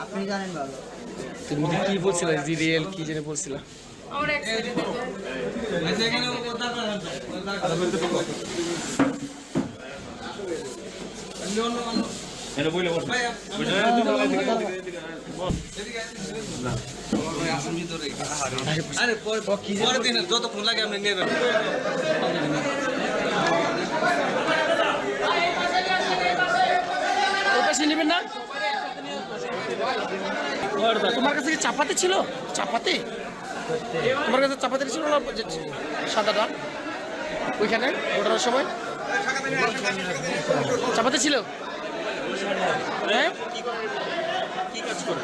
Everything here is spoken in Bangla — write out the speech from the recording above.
আপনি জানেন ভালো। তুমি কি বলছিলে জিরিয়েল কি জেনে বলছিলা? যতক্ষণ লাগে আপনি নেবেন। নেবেন না? তোমার কাছে কি চাপাতি ছিল? চাপাতি তোমার কাছে চাপাতি ছিল না সাদাটা ওইখানে ওঠার সময় চাপাতি ছিল? হ্যাঁ কি কাজ করে?